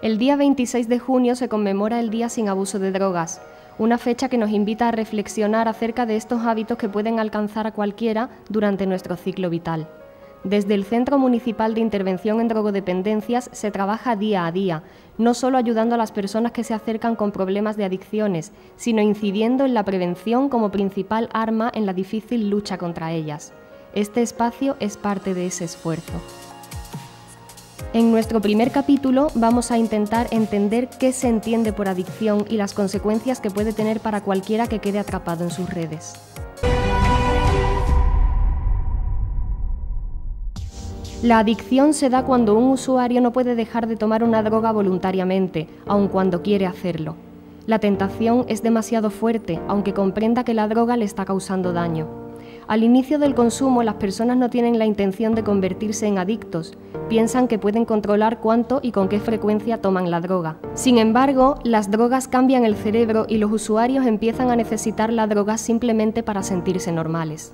El día 26 de junio se conmemora el Día sin Abuso de Drogas, una fecha que nos invita a reflexionar acerca de estos hábitos que pueden alcanzar a cualquiera durante nuestro ciclo vital. Desde el Centro Municipal de Intervención en Drogodependencias se trabaja día a día, no solo ayudando a las personas que se acercan con problemas de adicciones, sino incidiendo en la prevención como principal arma en la difícil lucha contra ellas. Este espacio es parte de ese esfuerzo. En nuestro primer capítulo vamos a intentar entender qué se entiende por adicción y las consecuencias que puede tener para cualquiera que quede atrapado en sus redes. La adicción se da cuando un usuario no puede dejar de tomar una droga voluntariamente, aun cuando quiere hacerlo. La tentación es demasiado fuerte, aunque comprenda que la droga le está causando daño. Al inicio del consumo, las personas no tienen la intención de convertirse en adictos, piensan que pueden controlar cuánto y con qué frecuencia toman la droga. Sin embargo, las drogas cambian el cerebro y los usuarios empiezan a necesitar la droga simplemente para sentirse normales.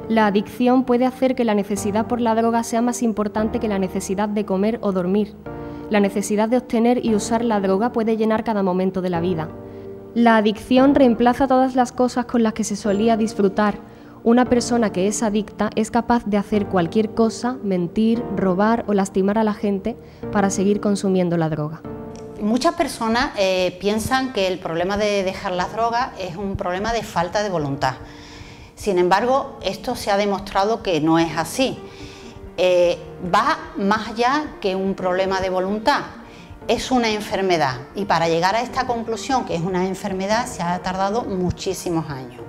La adicción puede hacer que la necesidad por la droga sea más importante que la necesidad de comer o dormir. La necesidad de obtener y usar la droga puede llenar cada momento de la vida. La adicción reemplaza todas las cosas con las que se solía disfrutar. Una persona que es adicta es capaz de hacer cualquier cosa, mentir, robar o lastimar a la gente para seguir consumiendo la droga. Muchas personas piensan que el problema de dejar las drogas es un problema de falta de voluntad. Sin embargo, esto se ha demostrado que no es así. Va más allá que un problema de voluntad. Es una enfermedad y para llegar a esta conclusión, que es una enfermedad, se ha tardado muchísimos años.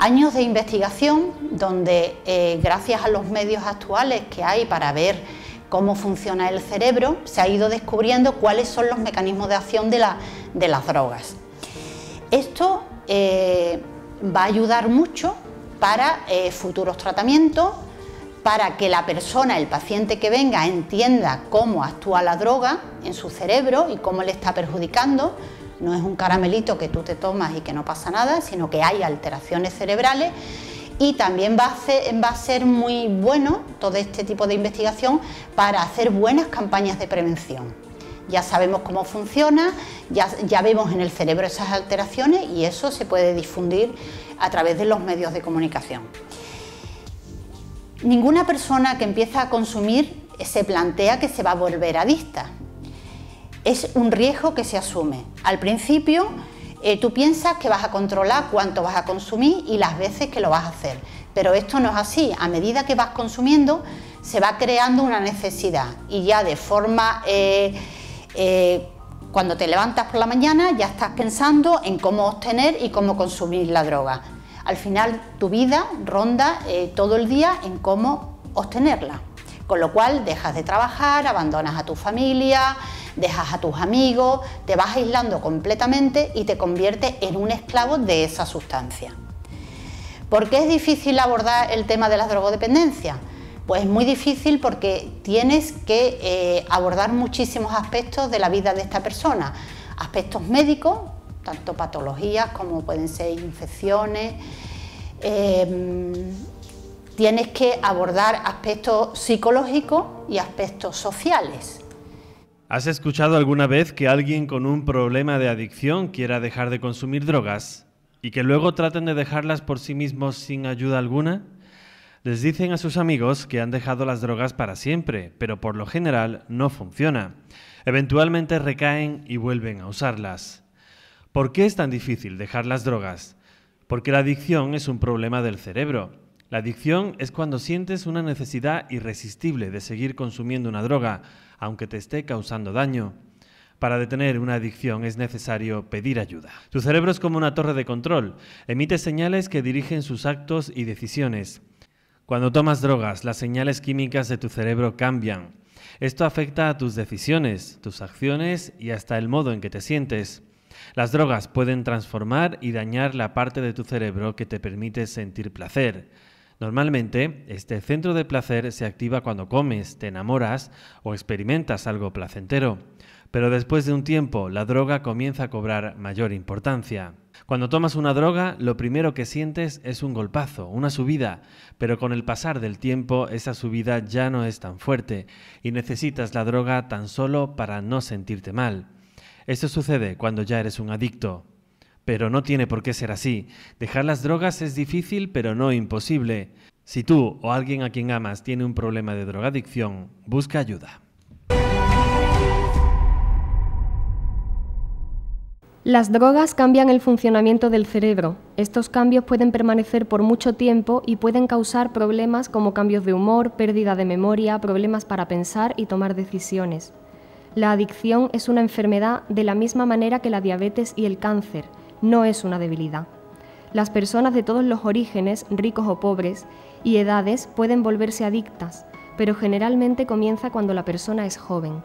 Años de investigación donde gracias a los medios actuales que hay para ver cómo funciona el cerebro, se ha ido descubriendo cuáles son los mecanismos de acción de las drogas. Esto va a ayudar mucho para futuros tratamientos, para que la persona, el paciente que venga, entienda cómo actúa la droga en su cerebro y cómo le está perjudicando. No es un caramelito que tú te tomas y que no pasa nada, sino que hay alteraciones cerebrales y también va a ser muy bueno todo este tipo de investigación para hacer buenas campañas de prevención. Ya sabemos cómo funciona, ya vemos en el cerebro esas alteraciones y eso se puede difundir a través de los medios de comunicación. Ninguna persona que empieza a consumir se plantea que se va a volver adicta. Es un riesgo que se asume. Al principio tú piensas que vas a controlar cuánto vas a consumir y las veces que lo vas a hacer, pero esto no es así. A medida que vas consumiendo se va creando una necesidad y ya de forma, cuando te levantas por la mañana ya estás pensando en cómo obtener y cómo consumir la droga. Al final tu vida ronda todo el día en cómo obtenerla, con lo cual dejas de trabajar, abandonas a tu familia, dejas a tus amigos, te vas aislando completamente y te conviertes en un esclavo de esa sustancia. ¿Por qué es difícil abordar el tema de las drogodependencias? Pues es muy difícil porque tienes que abordar muchísimos aspectos de la vida de esta persona, aspectos médicos, tanto patologías como pueden ser infecciones, tienes que abordar aspectos psicológicos y aspectos sociales. ¿Has escuchado alguna vez que alguien con un problema de adicción quiera dejar de consumir drogas y que luego traten de dejarlas por sí mismos sin ayuda alguna? Les dicen a sus amigos que han dejado las drogas para siempre, pero por lo general no funciona. Eventualmente recaen y vuelven a usarlas. ¿Por qué es tan difícil dejar las drogas? Porque la adicción es un problema del cerebro. La adicción es cuando sientes una necesidad irresistible de seguir consumiendo una droga, aunque te esté causando daño. Para detener una adicción es necesario pedir ayuda. Tu cerebro es como una torre de control, emite señales que dirigen sus actos y decisiones. Cuando tomas drogas, las señales químicas de tu cerebro cambian. Esto afecta a tus decisiones, tus acciones y hasta el modo en que te sientes. Las drogas pueden transformar y dañar la parte de tu cerebro que te permite sentir placer. Normalmente, este centro de placer se activa cuando comes, te enamoras o experimentas algo placentero. Pero después de un tiempo, la droga comienza a cobrar mayor importancia. Cuando tomas una droga, lo primero que sientes es un golpazo, una subida, pero con el pasar del tiempo esa subida ya no es tan fuerte y necesitas la droga tan solo para no sentirte mal. Esto sucede cuando ya eres un adicto. Pero no tiene por qué ser así. Dejar las drogas es difícil, pero no imposible. Si tú o alguien a quien amas tiene un problema de drogadicción, busca ayuda. Las drogas cambian el funcionamiento del cerebro. Estos cambios pueden permanecer por mucho tiempo y pueden causar problemas como cambios de humor, pérdida de memoria, problemas para pensar y tomar decisiones. La adicción es una enfermedad de la misma manera que la diabetes y el cáncer, no es una debilidad. Las personas de todos los orígenes, ricos o pobres, y edades pueden volverse adictas, pero generalmente comienza cuando la persona es joven.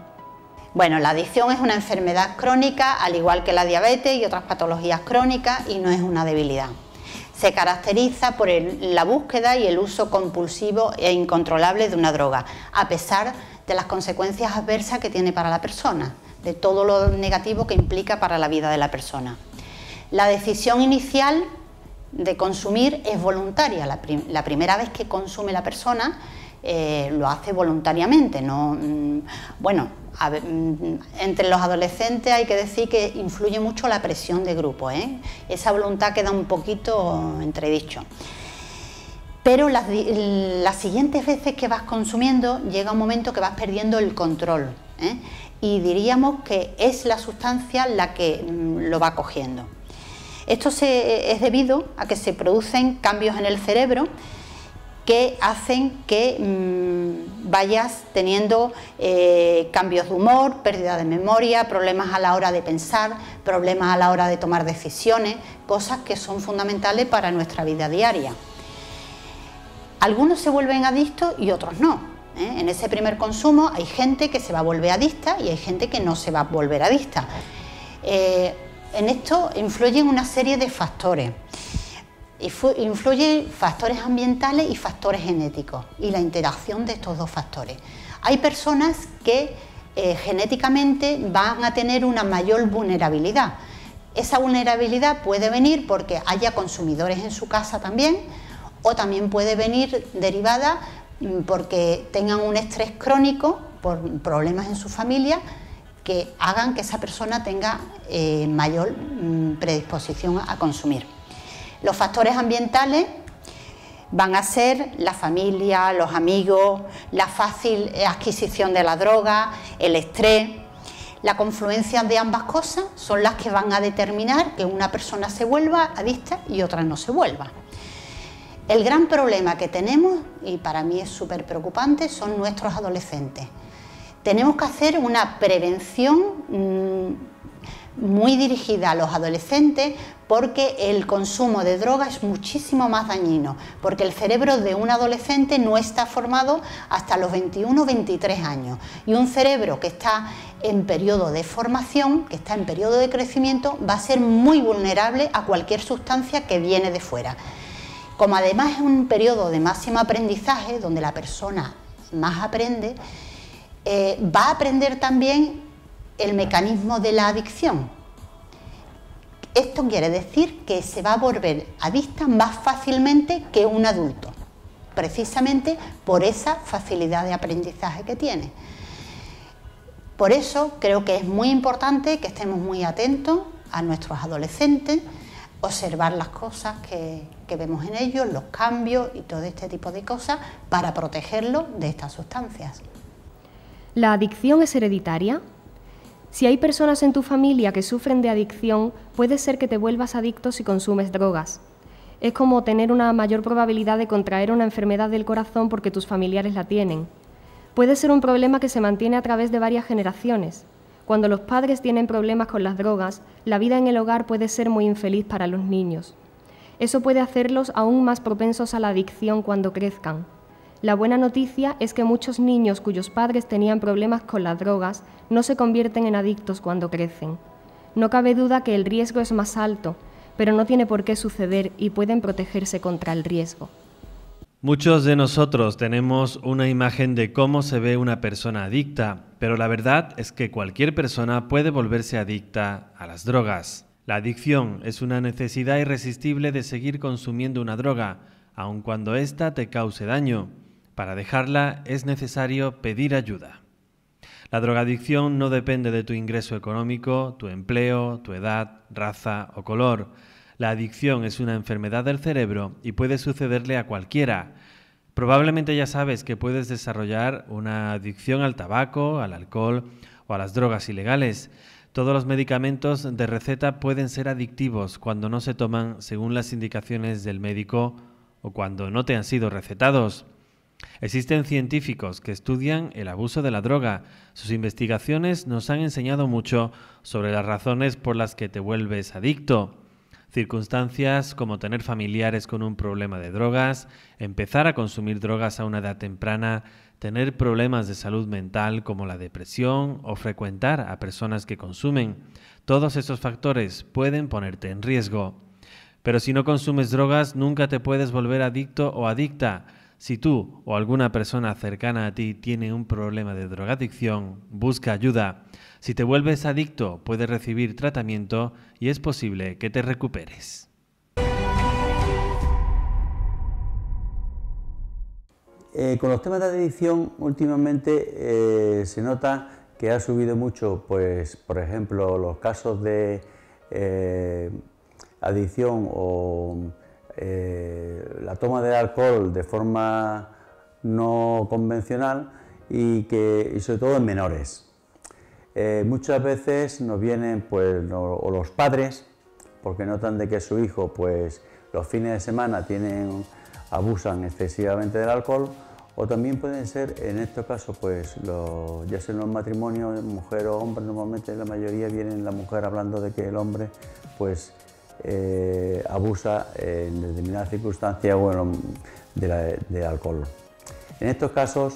Bueno, la adicción es una enfermedad crónica, al igual que la diabetes y otras patologías crónicas, y no es una debilidad. Se caracteriza por la búsqueda y el uso compulsivo e incontrolable de una droga, a pesar de las consecuencias adversas que tiene para la persona, de todo lo negativo que implica para la vida de la persona. La decisión inicial de consumir es voluntaria. La primera vez que consume la persona lo hace voluntariamente. Entre los adolescentes hay que decir que influye mucho la presión de grupo, Esa voluntad queda un poquito entredicho. Pero las siguientes veces que vas consumiendo llega un momento que vas perdiendo el control, y diríamos que es la sustancia la que lo va cogiendo. Esto es debido a que se producen cambios en el cerebro que hacen que vayas teniendo cambios de humor, pérdida de memoria, problemas a la hora de pensar, problemas a la hora de tomar decisiones, cosas que son fundamentales para nuestra vida diaria. Algunos se vuelven adictos y otros no. En ese primer consumo hay gente que se va a volver adicta y hay gente que no se va a volver adicta. En esto influyen una serie de factores. Influyen factores ambientales y factores genéticos y la interacción de estos dos factores. Hay personas que genéticamente van a tener una mayor vulnerabilidad. Esa vulnerabilidad puede venir porque haya consumidores en su casa también, o también puede venir derivada porque tengan un estrés crónico por problemas en su familia que hagan que esa persona tenga mayor predisposición a consumir. Los factores ambientales van a ser la familia, los amigos, la fácil adquisición de la droga, el estrés. La confluencia de ambas cosas son las que van a determinar que una persona se vuelva adicta y otra no se vuelva. El gran problema que tenemos, y para mí es súper preocupante, son nuestros adolescentes. Tenemos que hacer una prevención muy dirigida a los adolescentes, porque el consumo de droga es muchísimo más dañino, porque el cerebro de un adolescente no está formado hasta los 21 o 23 años, y un cerebro que está en periodo de formación, que está en periodo de crecimiento, va a ser muy vulnerable a cualquier sustancia que viene de fuera. Como además es un periodo de máximo aprendizaje, donde la persona más aprende, va a aprender también el mecanismo de la adicción. Esto quiere decir que se va a volver adicta más fácilmente que un adulto, precisamente por esa facilidad de aprendizaje que tiene. Por eso creo que es muy importante que estemos muy atentos a nuestros adolescentes, observar las cosas que vemos en ellos, los cambios y todo este tipo de cosas para protegerlos de estas sustancias. ¿La adicción es hereditaria? Si hay personas en tu familia que sufren de adicción, puede ser que te vuelvas adicto si consumes drogas. Es como tener una mayor probabilidad de contraer una enfermedad del corazón porque tus familiares la tienen. Puede ser un problema que se mantiene a través de varias generaciones. Cuando los padres tienen problemas con las drogas, la vida en el hogar puede ser muy infeliz para los niños. Eso puede hacerlos aún más propensos a la adicción cuando crezcan. La buena noticia es que muchos niños cuyos padres tenían problemas con las drogas no se convierten en adictos cuando crecen. No cabe duda que el riesgo es más alto, pero no tiene por qué suceder y pueden protegerse contra el riesgo. Muchos de nosotros tenemos una imagen de cómo se ve una persona adicta, pero la verdad es que cualquier persona puede volverse adicta a las drogas. La adicción es una necesidad irresistible de seguir consumiendo una droga, aun cuando ésta te cause daño. Para dejarla es necesario pedir ayuda. La drogadicción no depende de tu ingreso económico, tu empleo, tu edad, raza o color. La adicción es una enfermedad del cerebro y puede sucederle a cualquiera. Probablemente ya sabes que puedes desarrollar una adicción al tabaco, al alcohol o a las drogas ilegales. Todos los medicamentos de receta pueden ser adictivos cuando no se toman según las indicaciones del médico o cuando no te han sido recetados. Existen científicos que estudian el abuso de la droga. Sus investigaciones nos han enseñado mucho sobre las razones por las que te vuelves adicto. Circunstancias como tener familiares con un problema de drogas, empezar a consumir drogas a una edad temprana, tener problemas de salud mental como la depresión o frecuentar a personas que consumen. Todos esos factores pueden ponerte en riesgo. Pero si no consumes drogas, nunca te puedes volver adicto o adicta. Si tú o alguna persona cercana a ti tiene un problema de drogadicción, busca ayuda. Si te vuelves adicto, puedes recibir tratamiento y es posible que te recuperes. Con los temas de adicción, últimamente se nota que ha subido mucho, pues, por ejemplo, los casos de adicción o la toma de alcohol de forma no convencional y sobre todo en menores. Muchas veces nos vienen pues, o los padres, porque notan de que su hijo pues, los fines de semana abusan excesivamente del alcohol, o también pueden ser, en estos casos, pues, ya sea en los matrimonios, mujer o hombre, normalmente la mayoría vienen la mujer hablando de que el hombre pues, abusa en determinadas circunstancias de alcohol. En estos casos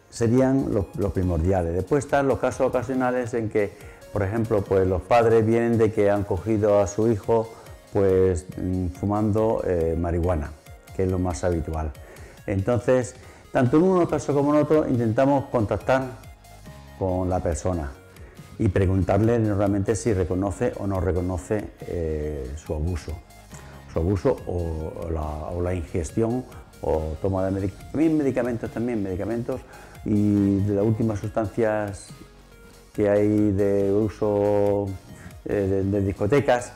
serían los primordiales. Después están los casos ocasionales en que, por ejemplo, pues los padres vienen de que han cogido a su hijo pues, fumando marihuana, que es lo más habitual. Entonces, tanto en uno caso como en otro, intentamos contactar con la persona y preguntarle realmente si reconoce o no reconoce su abuso o la ingestión o toma de medicamentos y de las últimas sustancias que hay de uso de discotecas,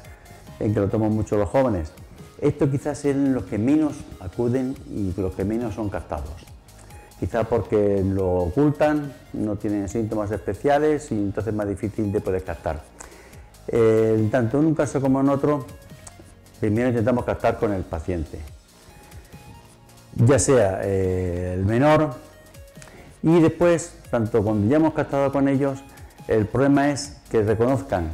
en que lo toman mucho los jóvenes. Estos quizás son los que menos acuden y los que menos son captados. Quizá porque lo ocultan, no tienen síntomas especiales y entonces es más difícil de poder captar. Tanto en un caso como en otro, primero intentamos captar con el paciente, ya sea el menor, y después, tanto cuando ya hemos captado con ellos, el problema es que reconozcan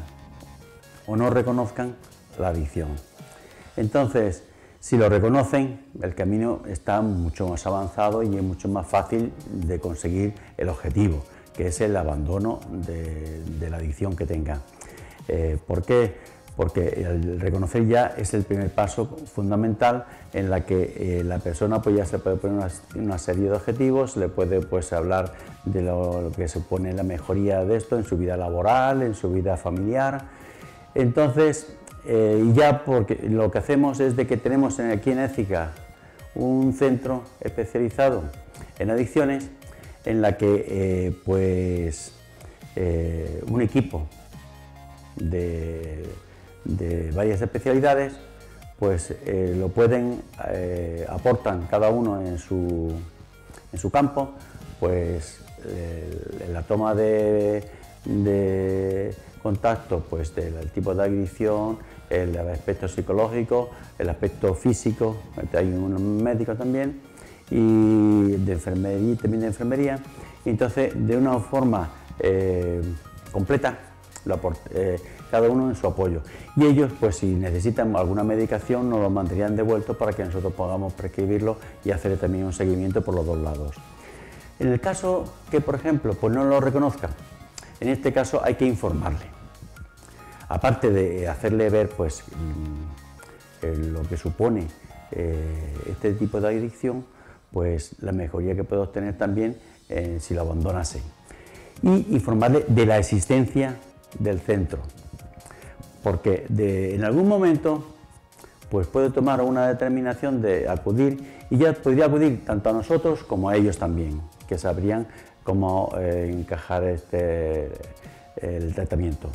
o no reconozcan la adicción. Entonces, si lo reconocen, el camino está mucho más avanzado y es mucho más fácil de conseguir el objetivo, que es el abandono de la adicción que tenga. ¿Por qué? Porque el reconocer ya es el primer paso fundamental en la que la persona pues, ya se puede poner una serie de objetivos, le puede pues, hablar de lo que supone la mejoría de esto en su vida laboral, en su vida familiar. Entonces, y ya porque lo que hacemos es de que tenemos aquí en Écija un centro especializado en adicciones en la que un equipo de varias especialidades pues lo pueden, aportan cada uno en su campo, pues en la toma de contacto pues del tipo de adicción, el aspecto psicológico, el aspecto físico, hay un médico también, y de enfermería, también de enfermería, y entonces de una forma completa, cada uno en su apoyo. Y ellos, pues si necesitan alguna medicación, nos lo mantendrían devuelto para que nosotros podamos prescribirlo y hacer también un seguimiento por los dos lados. En el caso que, por ejemplo, pues no lo reconozcan, en este caso hay que informarle. Aparte de hacerle ver pues, lo que supone este tipo de adicción, pues la mejoría que puede obtener también si lo abandonase. Y informarle de la existencia del centro. porque en algún momento pues puede tomar una determinación de acudir y ya podría acudir tanto a nosotros como a ellos también, que sabrían cómo encajar el tratamiento.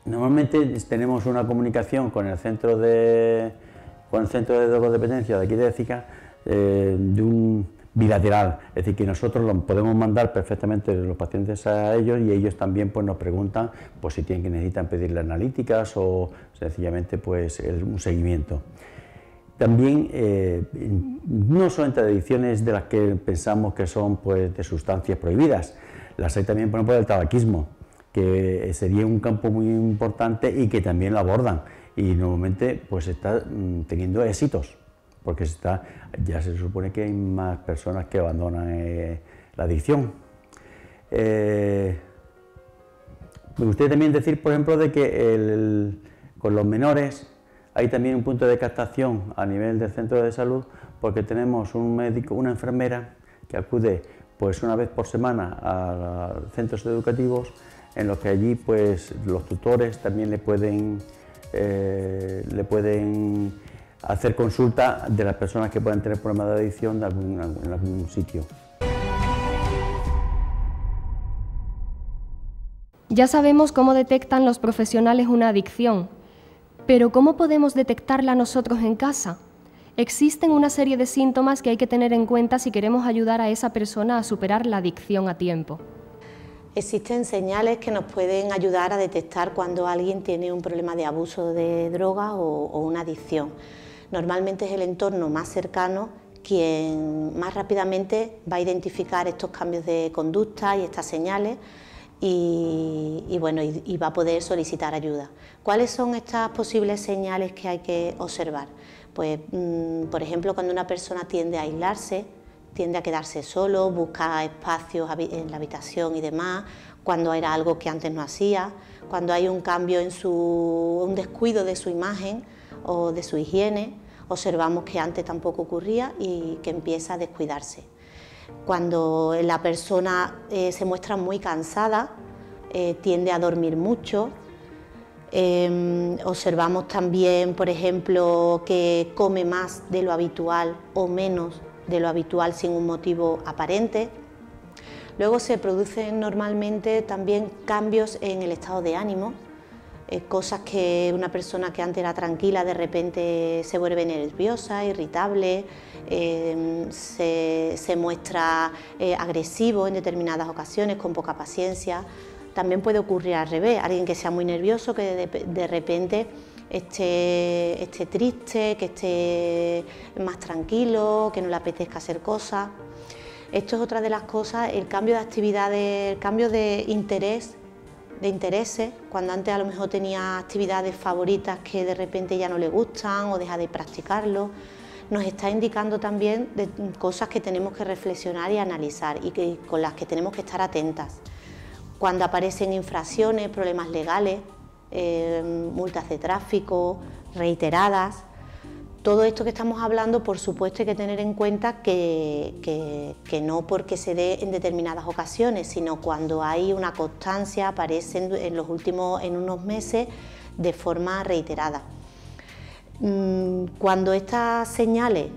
Normalmente tenemos una comunicación con el centro de drogodependencia de aquí de Écija de un bilateral, es decir, que nosotros lo podemos mandar perfectamente los pacientes a ellos y ellos también pues, nos preguntan pues, si necesitan pedirle analíticas o sencillamente pues, un seguimiento. También no solamente adicciones de las que pensamos que son pues, de sustancias prohibidas, las hay también por ejemplo del tabaquismo, que sería un campo muy importante y que también lo abordan y normalmente pues está teniendo éxitos, porque ya se supone que hay más personas que abandonan la adicción. Me gustaría también decir, por ejemplo, de que con los menores hay también un punto de captación a nivel del centro de salud, porque tenemos un médico, una enfermera que acude pues una vez por semana a centros educativos, en los que allí pues los tutores también le pueden hacer consulta de las personas que puedan tener problemas de adicción en algún sitio. Ya sabemos cómo detectan los profesionales una adicción, pero ¿cómo podemos detectarla nosotros en casa? Existen una serie de síntomas que hay que tener en cuenta si queremos ayudar a esa persona a superar la adicción a tiempo. Existen señales que nos pueden ayudar a detectar cuando alguien tiene un problema de abuso de droga o una adicción. Normalmente es el entorno más cercano quien más rápidamente va a identificar estos cambios de conducta y estas señales y va a poder solicitar ayuda. ¿Cuáles son estas posibles señales que hay que observar? Pues, por ejemplo, cuando una persona tiende a aislarse, tiende a quedarse solo, busca espacios en la habitación y demás, cuando era algo que antes no hacía, cuando hay un cambio un descuido de su imagen o de su higiene, observamos que antes tampoco ocurría y que empieza a descuidarse. Cuando la persona se muestra muy cansada, tiende a dormir mucho. Observamos también, por ejemplo, que come más de lo habitual o menos de lo habitual sin un motivo aparente. Luego se producen normalmente también cambios en el estado de ánimo, cosas que una persona que antes era tranquila de repente se vuelve nerviosa, irritable, se muestra agresivo en determinadas ocasiones, con poca paciencia. También puede ocurrir al revés, alguien que sea muy nervioso, que de repente esté triste, que esté más tranquilo, que no le apetezca hacer cosas. Esto es otra de las cosas, el cambio de actividades, el cambio de intereses, cuando antes a lo mejor tenía actividades favoritas que de repente ya no le gustan o deja de practicarlo, nos está indicando también de cosas que tenemos que reflexionar y analizar y con las que tenemos que estar atentas. Cuando aparecen infracciones, problemas legales, multas de tráfico, reiteradas, todo esto que estamos hablando, por supuesto, hay que tener en cuenta que no porque se dé en determinadas ocasiones, sino cuando hay una constancia, aparecen en unos meses de forma reiterada. Cuando estas señales,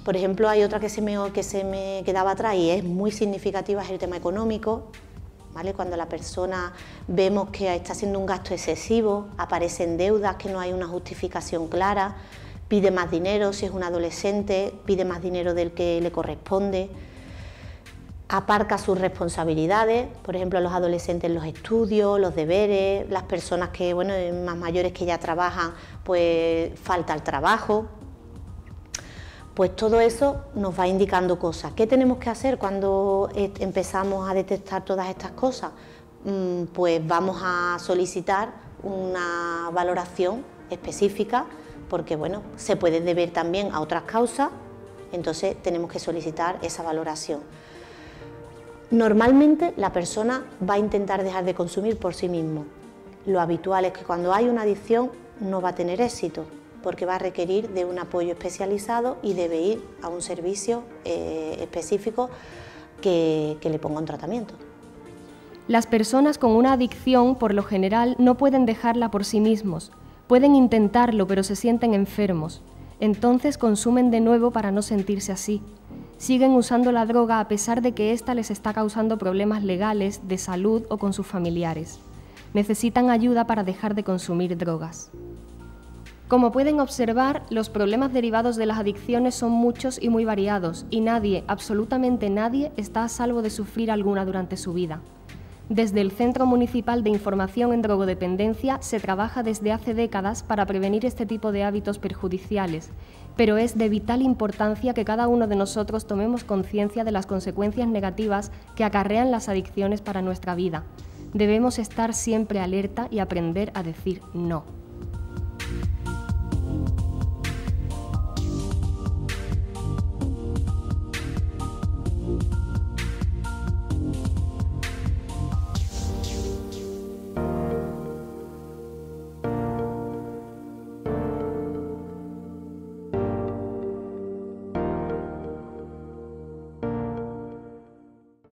por ejemplo, hay otra que se me quedaba atrás y es muy significativa, es el tema económico. ¿Vale? Cuando la persona vemos que está haciendo un gasto excesivo, aparecen deudas que no hay una justificación clara, pide más dinero, si es un adolescente, pide más dinero del que le corresponde, aparca sus responsabilidades, por ejemplo, los adolescentes los estudios, los deberes, las personas que, más mayores que ya trabajan, pues falta el trabajo. Pues todo eso nos va indicando cosas. ¿Qué tenemos que hacer cuando empezamos a detectar todas estas cosas? Pues vamos a solicitar una valoración específica, porque se puede deber también a otras causas, entonces tenemos que solicitar esa valoración. Normalmente la persona va a intentar dejar de consumir por sí mismo. Lo habitual es que cuando hay una adicción no va a tener éxito, porque va a requerir de un apoyo especializado y debe ir a un servicio específico que le ponga un tratamiento. Las personas con una adicción, por lo general, no pueden dejarla por sí mismos. Pueden intentarlo, pero se sienten enfermos. Entonces consumen de nuevo para no sentirse así. Siguen usando la droga a pesar de que ésta les está causando problemas legales, de salud o con sus familiares. Necesitan ayuda para dejar de consumir drogas. Como pueden observar, los problemas derivados de las adicciones son muchos y muy variados, y nadie, absolutamente nadie, está a salvo de sufrir alguna durante su vida. Desde el Centro Municipal de Información en Drogodependencia se trabaja desde hace décadas para prevenir este tipo de hábitos perjudiciales, pero es de vital importancia que cada uno de nosotros tomemos conciencia de las consecuencias negativas que acarrean las adicciones para nuestra vida. Debemos estar siempre alerta y aprender a decir no.